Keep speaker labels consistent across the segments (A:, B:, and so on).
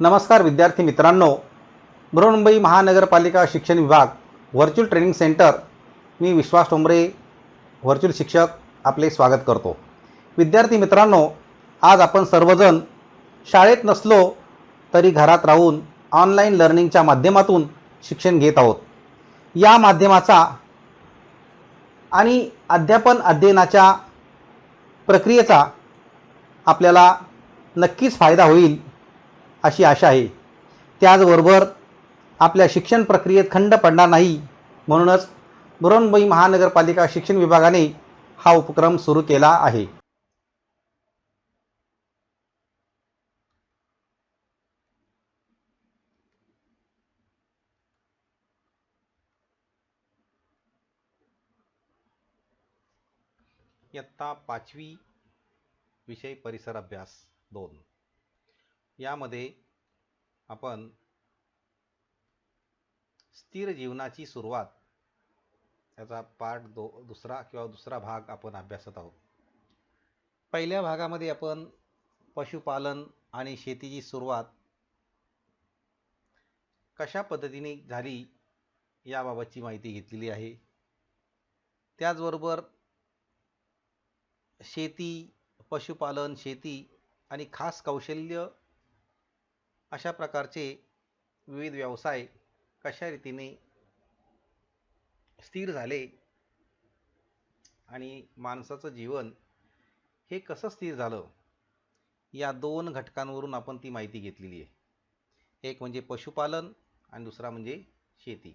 A: नमस्कार विद्यार्थी मित्रांनो, बृहन्मुंबई महानगरपालिका शिक्षण विभाग व्हर्च्युअल ट्रेनिंग सेंटर, मी विश्वास ठोंबरे व्हर्च्युअल शिक्षक आपले स्वागत करतो। विद्यार्थी मित्रांनो, आज आपण सर्वजण शाळेत नसलो तरी घरात राहून ऑनलाईन लर्निंगच्या माध्यमातून शिक्षण घेत आहोत। या माध्यमाचा आणि अध्यापन अध्ययनाच्या प्रक्रियेचा आपल्याला नक्कीच फायदा होईल अशी आशा आहे। त्याचबरोबर आपल्या शिक्षण प्रक्रियेत खंड पडणार नाही, म्हणूनच बृहन्मुंबई महानगरपालिका शिक्षण विभागाने हा उपक्रम सुरू केला आहे। इयत्ता 5वी विषय परिसर अभ्यास 2 यामध्ये आपण स्थिर जीवनाची सुरुवात याचा पार्ट दुसरा भाग आपण अभ्यासत आहोत। पहिल्या भागामध्ये आपण पशुपालन आणि शेतीची सुरुवात कशा पद्धतीने झाली याबाबतची माहिती घेतलेली आहे। त्याचबरोबर शेती, पशुपालन, शेती आणि खास कौशल्य अशा प्रकारचे विविध व्यवसाय कशा रीतीने स्थिर झाले आणि माणसाचं जीवन हे कसं स्थिर झालं, या दोन घटकांवरून आपण ती माहिती घेतलेली आहे। एक म्हणजे पशुपालन आणि दुसरा म्हणजे शेती।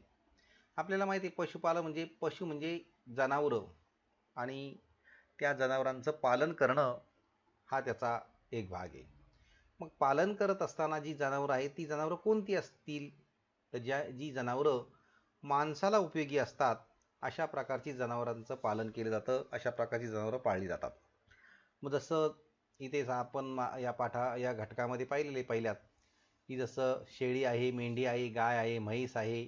A: आपल्याला माहिती आहे पशुपालन म्हणजे पशु म्हणजे जनावरं आणि त्या जनावरांचं पालन करणं हा त्याचा एक भाग आहे। मग पालन करत असताना जी जनावरं आहेत ती जनावरं कोणती असतील, तर जी जनावरं माणसाला उपयोगी असतात अशा प्रकारची जनावरांचं पालन केलं जातं, अशा प्रकारची जनावरं पाळली जातात। मग जसं इथे आपण या घटकामध्ये पाहिलेले पहिल्यात की जसं शेळी आहे, मेंढी आहे, गाय आहे, म्हैस आहे,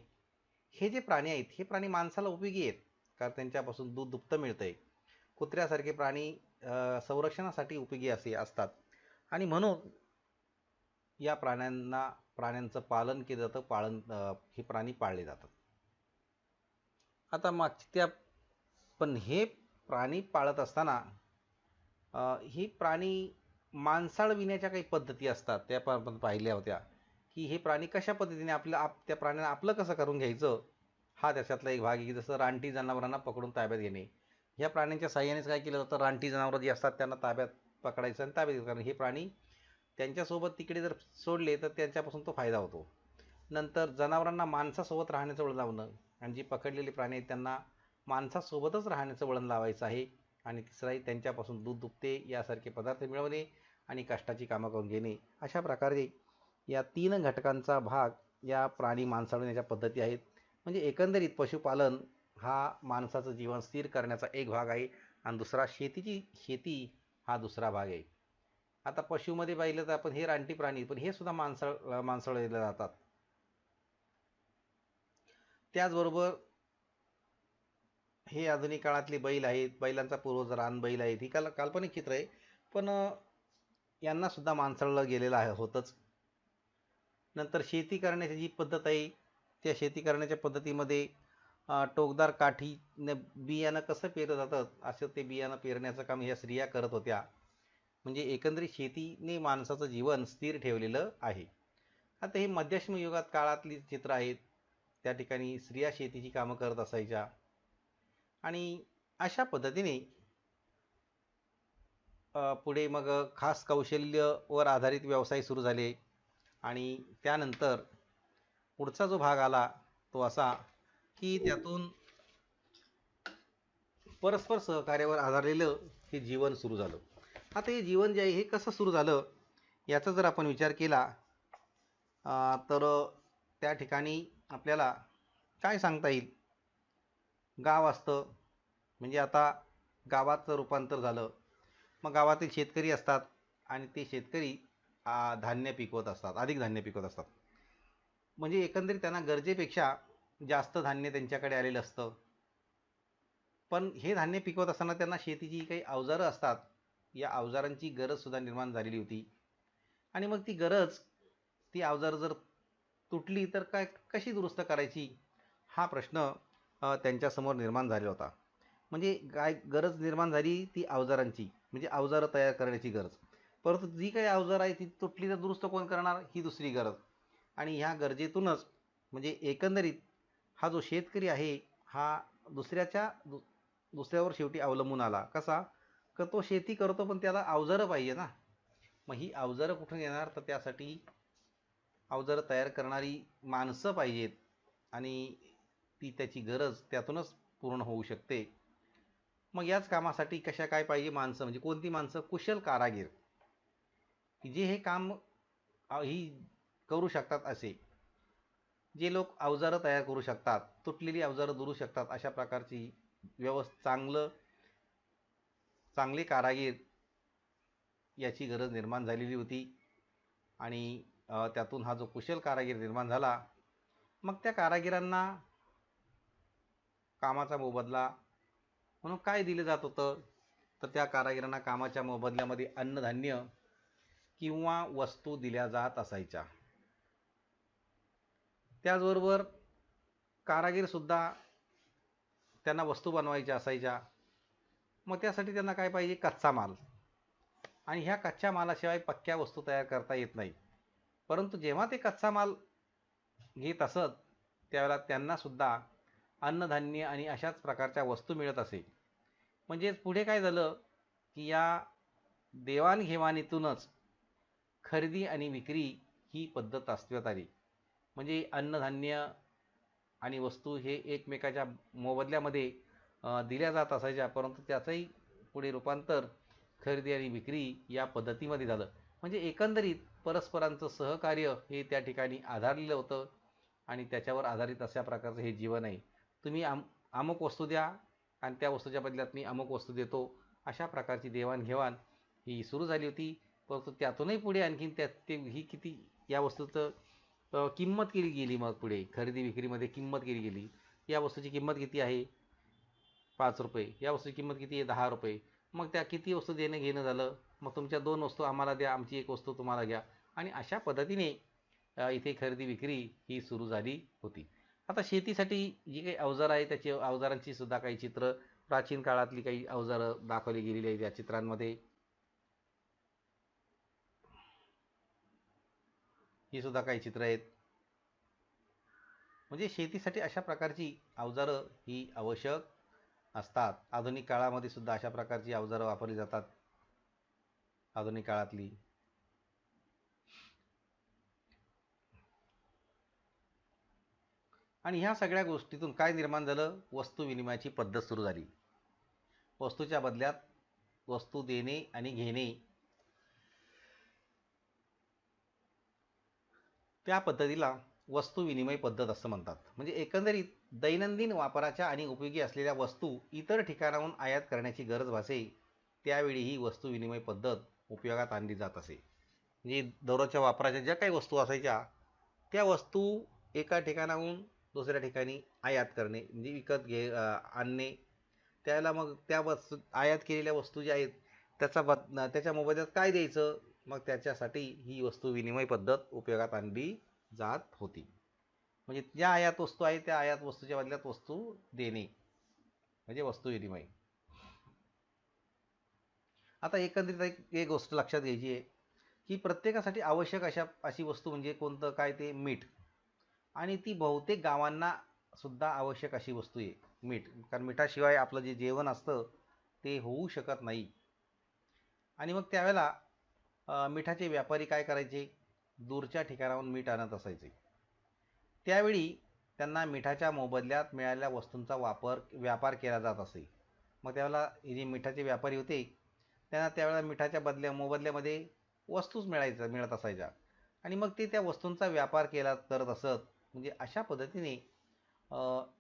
A: हे जे प्राणी आहेत हे प्राणी माणसाला उपयोगी आहेत, कारण त्यांच्यापासून दूध दुभतं मिळतंय। कुत्र्यासारखे प्राणी संरक्षणासाठी उपयोगी असे असतात आणि म्हणून या प्राण्यांचं पालन केलं जातं, हे प्राणी पाळले जातात। आता पण हे प्राणी पाळत असताना ही प्राणी माणसाळविण्याच्या काही पद्धती असतात, त्या आपण पाहिल्या होत्या की हे प्राणी कशा पद्धतीने त्या प्राण्यांना आपलं कसं करून घ्यायचं, हा त्याच्यातला एक भाग आहे। की जसं रानटी जनावरांना पकडून ताब्यात घेणे, ह्या प्राण्यांच्या साह्यानेच काय केलं जातं, रानटी जनावरं जी असतात त्यांना ताब्यात पकडायचं आणि ताब्यात घ्यायचं, कारण हे प्राणी त्यांच्यासोबत तिकडे जर सोडले तर त्यांच्यापासून तो फायदा होतो। नंतर जनावरांना माणसासोबत राहण्याचं वळण लावणं, आणि जी पकडलेली प्राणी आहेत त्यांना माणसासोबतच राहण्याचं वळण लावायचं आहे। आणि तिसराही त्यांच्यापासून दूध दुभते यासारखे पदार्थ मिळवणे आणि कष्टाची कामं करून घेणे, अशा प्रकारे या 3 घटकांचा भाग या प्राणी माणसाळण्याच्या पद्धती आहेत। म्हणजे एकंदरीत पशुपालन हा माणसाचं जीवन स्थिर करण्याचा एक भाग आहे आणि दुसरा शेती हा दुसरा भाग आहे। आता पशुमध्ये पाहिलं तर आपण हे रानटी प्राणी, पण हे सुद्धा माणसाळले जातात। त्याचबरोबर हे आधुनिक काळातले बैल आहेत, बैलांचा पूर्वज रानबैल आहेत, ही काल्पनिक चित्र आहे, पण यांना सुद्धा माणसाळलं गेलेलं होतंच। नंतर शेती करण्याची जी पद्धत आहे त्या शेती करण्याच्या पद्धतीमध्ये टोकदार काठीने बियाणं कसं पेरलं जातं असं ते बियाणं पेरण्याचं काम ह्या स्त्रिया करत होत्या। म्हणजे एकंदरीत शेतीने माणसाचं जीवन स्थिर ठेवलेलं आहे। आता हे मध्यश्म युगात काळातली चित्र आहेत, त्या ठिकाणी स्त्रिया शेतीची कामं करत असायच्या आणि अशा पद्धतीने पुढे मग खास कौशल्यवर आधारित व्यवसाय सुरू झाले आणि त्यानंतर पुढचा जो भाग आला तो असा की त्यातून परस्पर सहकार्यावर आधारलेलं हे जीवन सुरू झालं। आता हे जीवन जे आहे हे कसं सुरू झालं याचा जर आपण विचार केला तर त्या ठिकाणी आपल्याला काय सांगता येईल, गाव असतं म्हणजे आता गावाचं रूपांतर झालं, मग गावातील शेतकरी असतात आणि ते शेतकरी धान्य पिकवत असतात, अधिक धान्य पिकवत असतात। म्हणजे एकंदरीत त्यांना गरजेपेक्षा जास्त धान्य त्यांच्याकडे आलेलं असतं, पण हे धान्य पिकवत असताना त्यांना शेतीची काही अवजारं असतात, या अवजारांची गरज सुद्धा निर्माण झालेली होती। आणि मग ती गरज ती अवजारं जर तुटली तर काय कशी दुरुस्त करायची, हा प्रश्न त्यांच्यासमोर निर्माण झालेला होता. म्हणजे काय गरज निर्माण झाली ती अवजारांची, म्हणजे अवजारं तयार करण्याची गरज. परंतु जी काही अवजारं आहे ती तुटली तर दुरुस्त कोण करणार, ही दुसरी गरज. आणि ह्या गरजेतूनच म्हणजे एकंदरीत हा जो शेतकरी आहे हा दुसऱ्यावर शेवटी अवलंबून आला. कसा? तर तो शेती करतो पण त्याला अवजारं पाहिजे ना. मग ही अवजारं कुठून येणार, तर त्यासाठी अवजारं तयार करणारी माणसं पाहिजेत आणि ती त्याची गरज त्यातूनच पूर्ण होऊ शकते. मग याच कामासाठी कशा काय पाहिजे माणसं, म्हणजे कोणती माणसं? कुशल कारागीर, की जे हे काम ही करू शकतात. असे जे लोक अवजारं तयार करू शकतात, तुटलेली अवजारं दुरू शकतात, अशा प्रकारची चांगले कारागीर याची गरज निर्माण झालेली होती. आणि त्यातून हा जो कुशल कारागीर निर्माण झाला, मग त्या कारागिरांना कामाचा मोबदला म्हणून काय दिलं जात होतं, तर त्या कारागिरांना कामाच्या मोबदल्यामध्ये अन्नधान्य किंवा वस्तू दिल्या जात असायच्या. त्याचबरोबर कारागीरसुद्धा त्यांना वस्तू बनवायच्या असायच्या. मग त्यासाठी त्यांना काय पाहिजे? कच्चा माल. आणि ह्या कच्च्या मालाशिवाय पक्क्या वस्तू तयार करता येत नाही. परंतु जेव्हा ते कच्चा माल घेत असत त्यावेळेला त्यांनासुद्धा अन्नधान्य आणि अशाच प्रकारच्या वस्तू मिळत असे. म्हणजेच पुढे काय झालं, की या देवाणघेवाणीतूनच खरेदी आणि विक्री ही पद्धत अस्तित्वात आली. म्हणजे अन्नधान्य आणि वस्तू हे एकमेकाच्या मोबदल्यामध्ये दिल्या जात असायच्या, परंतु त्याचंही पुढे रूपांतर खरेदी आणि विक्री या पद्धतीमध्ये झालं. म्हणजे एकंदरीत परस्परांचं सहकार्य हे त्या ठिकाणी आधारलेलं होतं आणि त्याच्यावर आधारित अशा प्रकारचं हे जीवन आहे. तुम्ही अमुक वस्तू द्या आणि त्या वस्तूच्या बदल्यात मी अमुक वस्तू देतो, अशा प्रकारची देवाणघेवाण ही सुरू झाली होती. परंतु त्यातूनही पुढे आणखीन ही किती या वस्तूचं किंमत केली गेली. मग पुढे खरेदी विक्रीमध्ये किंमत केली गेली. या वस्तूची किंमत किती आहे? 5 रुपये. या वस्तूची किंमत किती आहे? 10 रुपये. मग त्या किती वस्तू देणं घेणं झालं. मग तुमच्या 2 वस्तू आम्हाला द्या, आमची 1 वस्तू तुम्हाला घ्या. आणि अशा पद्धतीने इथे खरेदी विक्री ही सुरू झाली होती. आता शेतीसाठी जी काही अवजारं आहे त्याची अवजारांची सुद्धा काही चित्र, प्राचीन काळातली काही अवजारं दाखवली गेलेली आहेत या चित्रांमध्ये. ही सुद्धा काही चित्र आहेत. म्हणजे शेतीसाठी अशा प्रकारची अवजारं ही आवश्यक असतात. आधुनिक काळामध्ये सुद्धा अशा प्रकारची अवजारं वापरली जातात. आधुनिक काळातली आणि ह्या सगळ्या गोष्टीतून काय निर्माण झालं? वस्तू विनिमयाची पद्धत सुरू झाली. वस्तूच्या बदल्यात वस्तू देणे आणि घेणे, त्या पद्धतीला वस्तू विनिमय पद्धत असं म्हणतात. म्हणजे एकंदरीत दैनंदिन वापराच्या आणि उपयोगी असलेल्या वस्तू इतर ठिकाणाहून आयात करण्याची गरज भासे त्यावेळी ही वस्तू विनिमय पद्धत उपयोगात आणली जात असे. म्हणजे दररोजच्या वापराच्या ज्या काही वस्तू असायच्या त्या वस्तू एका ठिकाणाहून दुसऱ्या ठिकाणी आयात करणे, म्हणजे आणणे. त्याला मग त्या वस्तू आयात केलेल्या वस्तू ज्या आहेत त्याच्या मोबदल्यात काय द्यायचं, मग त्याच्यासाठी ही वस्तू विनिमय पद्धत उपयोगात आणली जात होती. म्हणजे ज्या आयात वस्तू आहेत त्या आयात वस्तूच्या बदल्यात वस्तू देणे म्हणजे वस्तू विनिमय. आता एकंदरीत एक गोष्ट लक्षात घ्यायची आहे की प्रत्येकासाठी आवश्यक अशी वस्तू म्हणजे कोणतं? काय? ते मीठ. आणि ती बहुतेक गावांना सुद्धा आवश्यक अशी वस्तू आहे मीठ. कारण मिठाशिवाय आपलं जे जेवण असतं ते होऊ शकत नाही. आणि मग त्यावेळेला मिठाचे व्यापारी काय करायचे? दूरच्या ठिकाणाहून मीठ आणत असायचे. त्यावेळी त्यांना मिठाच्या मोबदल्यात मिळालेल्या वस्तूंचा व्यापार केला जात असे. मग त्यावेळेला हे जे मिठाचे व्यापारी होते त्यांना त्यावेळेला मिठाच्या मोबदल्यामध्ये वस्तूच मिळत असायच्या आणि मग ते त्या वस्तूंचा व्यापार करत असत. म्हणजे अशा पद्धतीने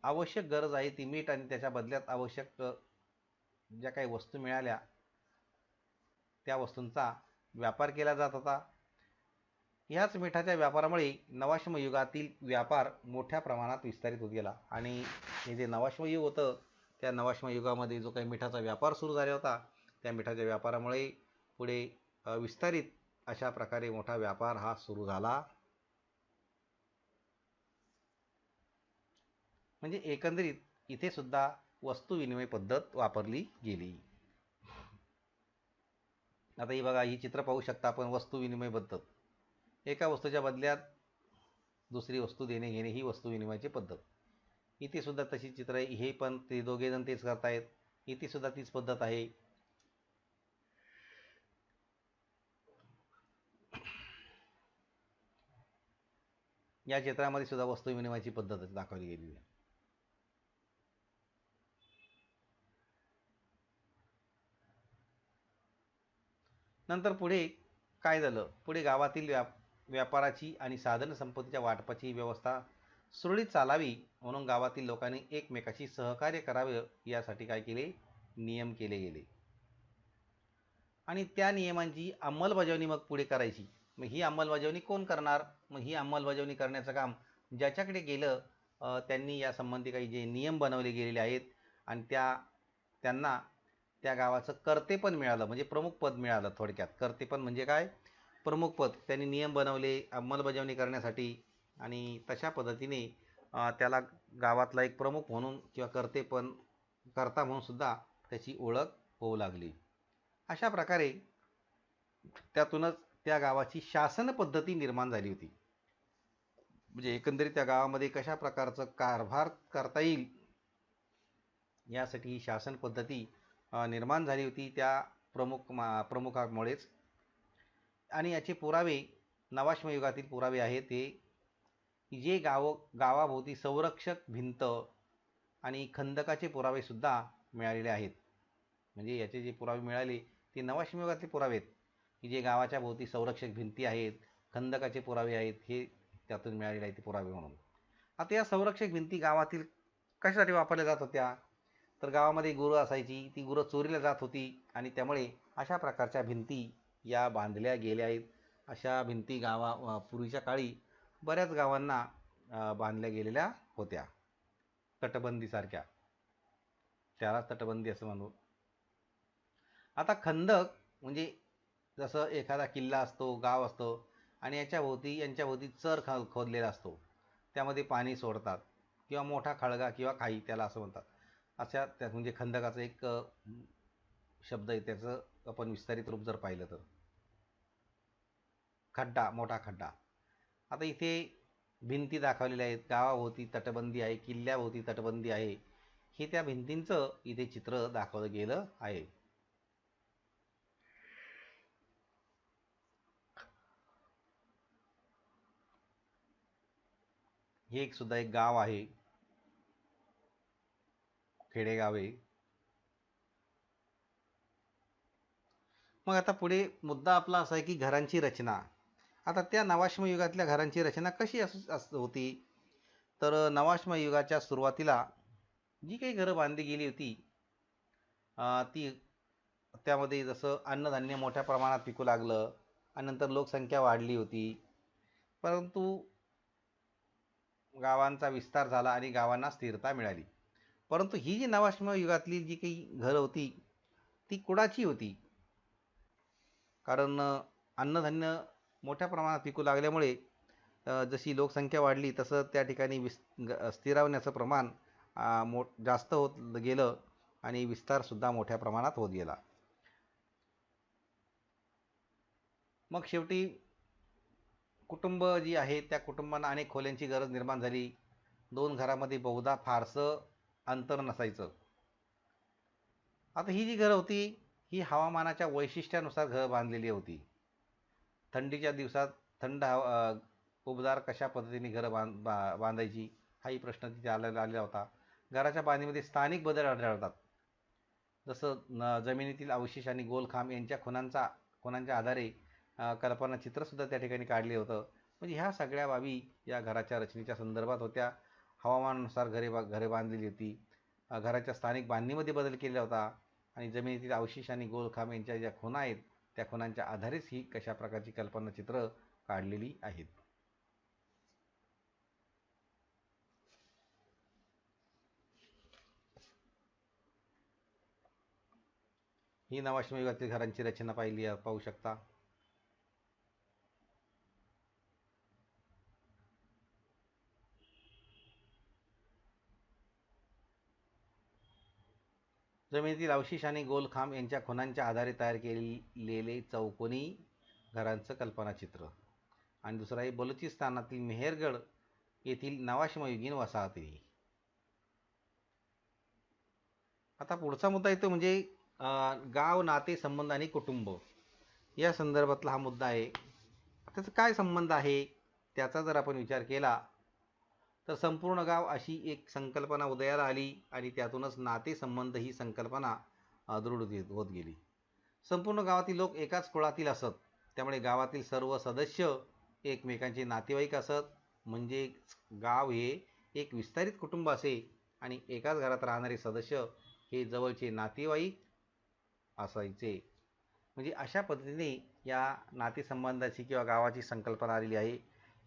A: आवश्यक गरज आहे ती मीठ आणि त्याच्या बदल्यात आवश्यक ज्या काही वस्तू मिळाल्या त्या वस्तूंचा व्यापार केला जात होता. ह्याच मिठाच्या व्यापारामुळे नवाश्म युगातील व्यापार मोठ्या प्रमाणात विस्तारित होत गेला. आणि हे जे नवाश्म युग होतं त्या नवाश्म युगामध्ये जो काही मिठाचा व्यापार सुरू झाला होता त्या मिठाच्या व्यापारामुळे पुढे विस्तारित अशा प्रकारे मोठा व्यापार हा सुरू झाला म्हणजे एकंदरीत इथे सुद्धा वस्तू विनिमय पद्धत वापरली गेली. आता ही बघा, ही चित्र पाहू शकता आपण, वस्तू विनिमय पद्धत. एका वस्तूच्या बदल्यात दुसरी वस्तू देणे घेणे ही वस्तू विनिमयाची पद्धत. इथे सुद्धा तशी चित्र आहे. हे पण ते दोघे जण तेच करतायत. इथे सुद्धा तीच पद्धत आहे. या चित्रामध्ये सुद्धा वस्तू विनिमयाची पद्धत दाखवली गेलेली आहे. नंतर पुढे काय झालं, पुढे गावातील व्यापाराची आणि साधन संपत्तीच्या वाटपाची व्यवस्था सुरळीत चालावी म्हणून गावातील लोकांनी एकमेकाशी सहकार्य करावे यासाठी काय केले, नियम केले गेले. आणि त्या नियमांची अंमलबजावणी मग पुढे करायची. मग ही अंमलबजावणी कोण करणार? मग ही अंमलबजावणी करण्याचं काम ज्याच्याकडे गेलं त्यांनी या संबंधी काही जे नियम बनवले गेलेले आहेत आणि त्यांना त्या गावाचं कर्तेपण मिळालं, म्हणजे प्रमुख पद मिळालं. थोडक्यात कर्तेपण म्हणजे काय, प्रमुख पद. त्यांनी नियम बनवले अंमलबजावणी करण्यासाठी आणि तशा पद्धतीने त्याला गावातला एक प्रमुख म्हणून किंवा कर्ता म्हणून सुद्धा त्याची ओळख होऊ लागली. अशा प्रकारे त्यातूनच त्या गावाची शासन पद्धती निर्माण झाली होती. म्हणजे एकंदरीत त्या गावामध्ये कशा प्रकारचं कारभार करता येईल यासाठी ही शासन पद्धती निर्माण झाली होती त्या प्रमुखामुळेच. आणि याचे पुरावे नवाश्मयुगातील पुरावे आहेत. ते जे गावाभोवती संरक्षक भिंत आणि खंदकाचे पुरावे सुद्धा मिळालेले आहेत. म्हणजे याचे जे पुरावे मिळाले ते नवाश्मयुगातले पुरावे आहेत, की जे गावाच्या भोवती संरक्षक भिंती आहेत, खंदकाचे पुरावे आहेत, हे त्यातून मिळालेले आहेत ते पुरावे म्हणून. आता या संरक्षक भिंती गावातील कशासाठी वापरल्या जात होत्या, तर गावामध्ये गुरं असायची, ती गुरं चोरीला जात होती आणि त्यामुळे अशा प्रकारच्या भिंती या बांधल्या गेल्या आहेत. अशा भिंती पूर्वीच्या काळी बऱ्याच गावांना बांधल्या गेलेल्या होत्या, तटबंदीसारख्या. त्याला तटबंदी असं म्हणू. आता खंदक म्हणजे जसं एखादा किल्ला असतो, गाव असतो आणि यांच्या भोवती चर खोदलेला असतो, त्यामध्ये पाणी सोडतात किंवा मोठा खळगा किंवा खाई त्याला असं म्हणतात. अशा त्या म्हणजे खंदकाचं एक शब्द आहे, त्याचं आपण विस्तारित रूप जर पाहिलं तर खड्डा, मोठा खड्डा. आता इथे भिंती दाखवलेल्या आहेत, गावाभोवती तटबंदी आहे, किल्ल्याभोवती तटबंदी आहे. हे त्या भिंतींचं इथे चित्र दाखवलं गेलं आहे. हे सुद्धा एक गाव आहे, खेडेगाव आहे. मग आता पुढे मुद्दा आपला असा आहे की घरांची रचना. आता त्या नवाश्म युगातल्या घरांची रचना कशी होती, तर नवाश्म युगाच्या सुरुवातीला जी काही घरं बांधली गेली होती ती त्यामध्ये जसं अन्नधान्य मोठ्या प्रमाणात पिकू लागलं आणि नंतर लोकसंख्या वाढली होती, परंतु गावांचा विस्तार झाला आणि गावांना स्थिरता मिळाली. परंतु ही जी नवाश्म युगातली जी काही घरं होती ती कुणाची होती, कारण अन्नधान्य मोठ्या प्रमाणात पिकू लागल्यामुळे जशी लोकसंख्या वाढली तसं त्या ठिकाणी स्थिरावण्याचं प्रमाण जास्त होत गेलं आणि विस्तारसुद्धा मोठ्या प्रमाणात होत गेला. मग शेवटी कुटुंब जी आहे त्या कुटुंबांना अनेक खोल्यांची गरज निर्माण झाली. 2 घरामध्ये बहुधा फारसं अंतर नसायचं. आता ही जी घरं होती ही हवामानाच्या वैशिष्ट्यानुसार घरं बांधलेली होती. थंडीच्या दिवसात थंड उबदार कशा पद्धतीने घरं बांधायची हाही प्रश्न तिथे आलेला होता. घराच्या बांधणीमध्ये स्थानिक बदल आढळतात. जसं जमिनीतील अवशेष आणि गोलखांब यांच्या खुणांच्या आधारे कल्पनाचित्रसुद्धा त्या ठिकाणी काढले होतं. म्हणजे ह्या सगळ्या बाबी या घराच्या रचनेच्या संदर्भात होत्या. हवामानानुसार घरे बांधलेली होती. घराच्या स्थानिक बांधणीमध्ये बदल केला होता आणि जमिनीतील अवशेष आणि गोलखांब यांच्या ज्या खुणा आहेत त्या खुणांच्या आधारेच ही कशा प्रकारची कल्पनाचित्र काढलेली आहेत. ही नवाश्म युगातील घरांची रचना पाहू शकता. जमिनीतील अवशेष आणि गोलखांब यांच्या खुणांच्या आधारे तयार केलेले चौकोनी घरांचं कल्पनाचित्र. आणि दुसरा आहे बलुचिस्तानातील मेहरगड येथील नवाश्मयुगीन वसाहती. आता पुढचा मुद्दा येतो म्हणजे गाव, नाते, संबंध आणि कुटुंब या संदर्भातला हा मुद्दा आहे. त्याचा काय संबंध आहे त्याचा जर आपण विचार केला तर संपूर्ण गाव अशी एक संकल्पना उदयाला आली आणि त्यातूनच नातेसंबंध ही संकल्पना दृढ होत गेली. संपूर्ण गावातील लोक एकाच कुळातील असत, त्यामुळे गावातील सर्व सदस्य एकमेकांचे नातेवाईक असत. म्हणजे गाव हे एक विस्तारित कुटुंब असे आणि एकाच घरात राहणारे सदस्य हे जवळचे नातेवाईक असायचे. म्हणजे अशा पद्धतीने या नातेसंबंधाची किंवा गावाची संकल्पना आलेली आहे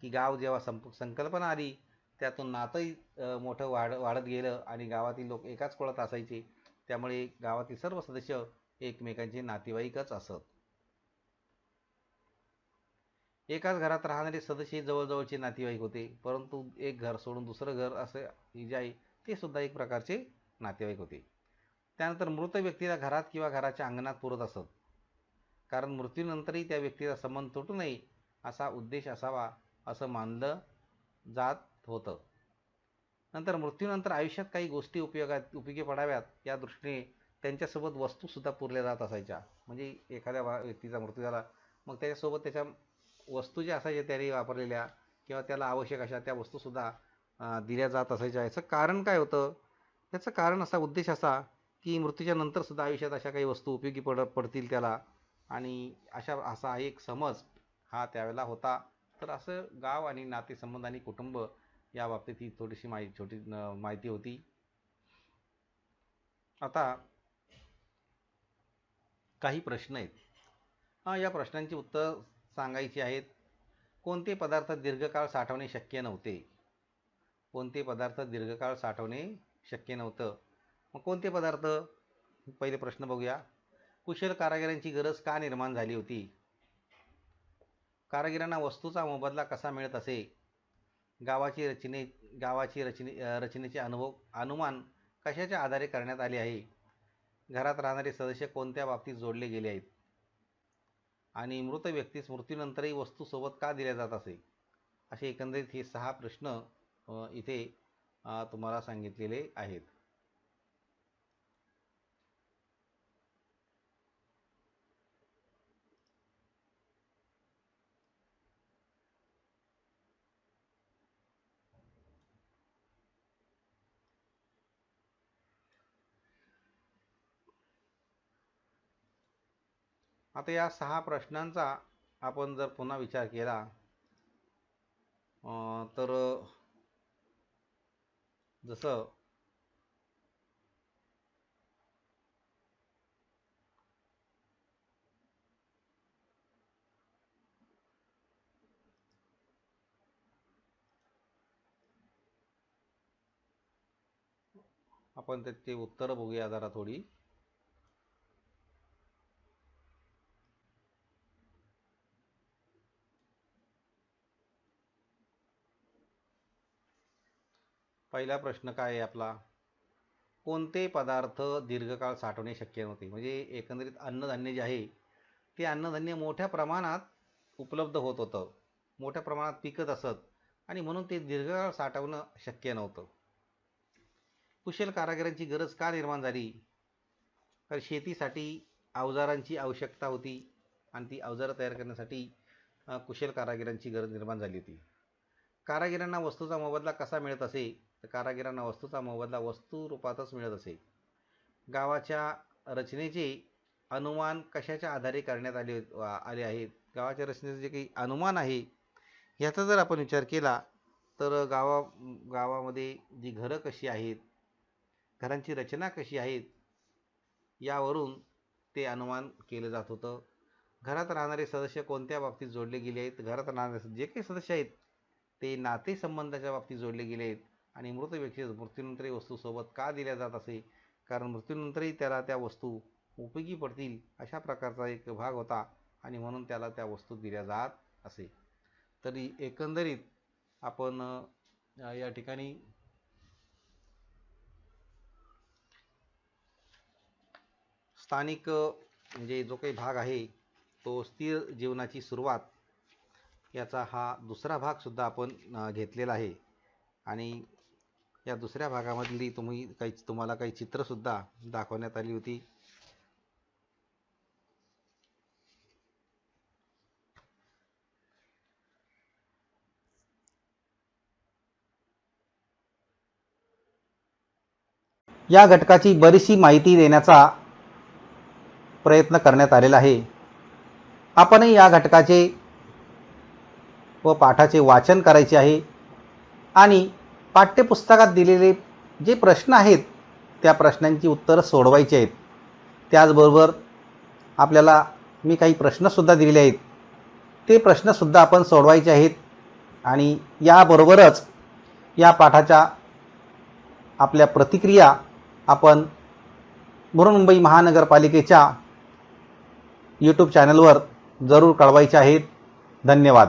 A: की गाव जेव्हा संकल्पना आली त्यातून नातंही मोठं वाढत गेलं आणि गावातील लोक एकाच कुळात असायचे, त्यामुळे गावातील सर्व सदस्य एकमेकांचे नातेवाईकच असत. एकाच घरात राहणारे सदस्य जवळजवळचे नातेवाईक होते, परंतु एक घर सोडून दुसरं घर असं जे आहे ते सुद्धा एक प्रकारचे नातेवाईक होते. त्यानंतर मृत व्यक्तीला घरात किंवा घराच्या अंगणात पुरत असत, कारण मृत्यूनंतरही त्या व्यक्तीचा संबंध तुटू नये असा उद्देश असावा असं मानलं जात होतं. नंतर मृत्यूनंतर आयुष्यात काही गोष्टी उपयोगी पडाव्यात या दृष्टीने त्यांच्यासोबत वस्तूसुद्धा पुरल्या जात असायच्या. म्हणजे एखाद्या व्यक्तीचा मृत्यू झाला मग त्याच्यासोबत त्याच्या वस्तू ज्या असायच्या त्याने वापरलेल्या किंवा त्याला आवश्यक अशा त्या वस्तूसुद्धा दिल्या जात असायच्या. याचं कारण काय होतं? याचं कारण असा उद्देश असा की मृत्यूच्या नंतरसुद्धा आयुष्यात अशा काही वस्तू उपयोगी पडतील त्याला, आणि असा एक समज हा त्यावेळेला होता. तर असं गाव आणि नातेसंबंध आणि कुटुंब या बाबतीत ही थोडीशी छोटी माहिती होती. आता काही प्रश्न आहेत, या प्रश्नांची उत्तर सांगायची आहेत. कोणते पदार्थ दीर्घकाळ साठवणे शक्य नव्हते? कोणते पदार्थ दीर्घकाळ साठवणे शक्य नव्हतं? मग कोणते पदार्थ? पहिले प्रश्न बघूया. कुशल कारागिरांची गरज का निर्माण झाली होती? कारागिरांना वस्तूचा मोबदला कसा मिळत असे? गावाची रचनेचे अनुमान कशाच्या आधारे करण्यात आले आहे? घरात राहणारे सदस्य कोणत्या बाबतीत जोडले गेले आहेत? आणि मृत व्यक्तीस मृत्यूनंतरही वस्तू सोबत का दिल्या जात असे? असे एकंदरीत हे 6 प्रश्न इथे तुम्हाला सांगितलेले आहेत. आता या 6 प्रश्नांचा आपण जर पुन्हा विचार केला तर जसं आपण त्याची उत्तरं बघूया जरा थोडी. पहिला प्रश्न काय आहे आपला? कोणते पदार्थ दीर्घकाळ साठवणे शक्य नव्हते? म्हणजे एकंदरीत अन्नधान्य जे आहे ते अन्नधान्य मोठ्या प्रमाणात उपलब्ध होत होतं, मोठ्या प्रमाणात पिकत असत आणि म्हणून ते दीर्घकाळ साठवणं शक्य नव्हतं. कुशल कारागिरांची गरज का निर्माण झाली? तर शेतीसाठी अवजारांची आवश्यकता होती आणि ती अवजारं तयार करण्यासाठी कुशल कारागिरांची गरज निर्माण झाली होती. कारागिरांना वस्तूचा मोबदला कसा मिळत असे? तर कारागिरांना वस्तूचा मोबदला वस्तू रूपातच मिळत असे. गावाच्या रचनेचे अनुमान कशाच्या आधारे करण्यात आले आहेत? गावाच्या रचनेचे जे काही अनुमान आहे ह्याचा जर आपण विचार केला तर गावामध्ये जी घरं कशी आहेत, घरांची रचना कशी आहेत यावरून ते अनुमान केलं जात होतं. घरात राहणारे सदस्य कोणत्या बाबतीत जोडले गेले आहेत? घरात राहणारे जे काही सदस्य आहेत ते नातेसंबंधाच्या बाबतीत जोडले गेले आहेत. आणि मृत व्यक्ती मृत्यूनंतरही वस्तूसोबत का दिल्या जात असे? कारण मृत्यूनंतरही त्याला त्या वस्तू उपयोगी पडतील अशा प्रकारचा एक भाग होता आणि म्हणून त्याला त्या वस्तू दिल्या जात असे. तरी एकंदरीत आपण या ठिकाणी स्थानिक म्हणजे जो काही भाग आहे तो स्थिर जीवनाची सुरुवात, याचा हा दुसरा भाग सुद्धा आपण घेतलेला आहे. आणि या दुसऱ्या भागामधली तुम्हाला काही चित्रसुद्धा दाखवण्यात आली होती. या घटकाची बरीचशी माहिती देण्याचा प्रयत्न करण्यात आलेला आहे. आपणही या घटकाचे व पाठाचे वाचन करायचे आहे आणि पाठ्यपुस्तकात दिलेले जे प्रश्न आहेत त्या प्रश्नांची उत्तरं सोडवायची आहेत. त्याचबरोबर आपल्याला मी काही प्रश्नसुद्धा दिलेले आहेत, ते प्रश्नसुद्धा आपण सोडवायचे आहेत. आणि याबरोबरच या पाठाच्या आपल्या प्रतिक्रिया आपण बृहन्मुंबई महानगरपालिकेच्या यूट्यूब चॅनलवर जरूर कळवायच्या आहेत. धन्यवाद.